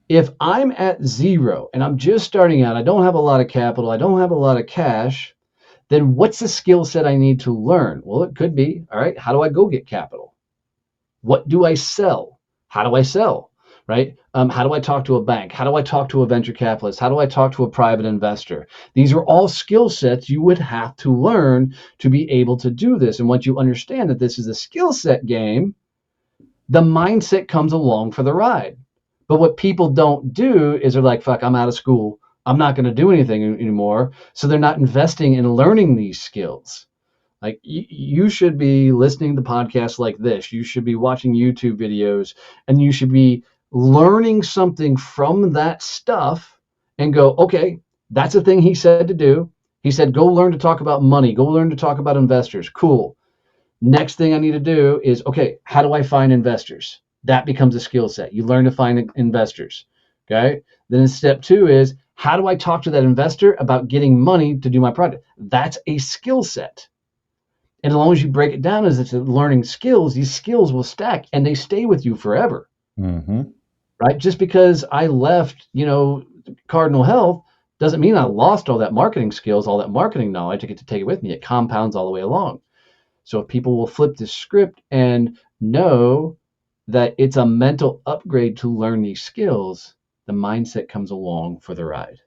If I'm at zero and I'm just starting out, I don't have a lot of capital, I don't have a lot of cash, then what's the skill set I need to learn? Well, it could be, all right, how do I go get capital? What do I sell? How do I sell? Right? How do I talk to a bank? How do I talk to a venture capitalist? How do I talk to a private investor? These are all skill sets you would have to learn to be able to do this. And once you understand that this is a skill set game, the mindset comes along for the ride. But what people don't do is they're like, fuck, I'm out of school. I'm not going to do anything anymore. So they're not investing in learning these skills. Like you should be listening to podcasts like this. You should be watching YouTube videos, and you should be learning something from that stuff and go, okay, that's a thing he said to do. He said, go learn to talk about money. Go learn to talk about investors. Cool. Next thing I need to do is, okay, how do I find investors? That becomes a skill set. You learn to find investors. Okay. Then step two is, how do I talk to that investor about getting money to do my project? That's a skill set. And as long as you break it down as it's learning skills, these skills will stack and they stay with you forever. Mm-hmm. Right? Just because I left, Cardinal Health doesn't mean I lost all that marketing skills, all that marketing knowledge. I get to take it with me. It compounds all the way along. So if people will flip this script and know that it's a mental upgrade to learn these skills, the mindset comes along for the ride.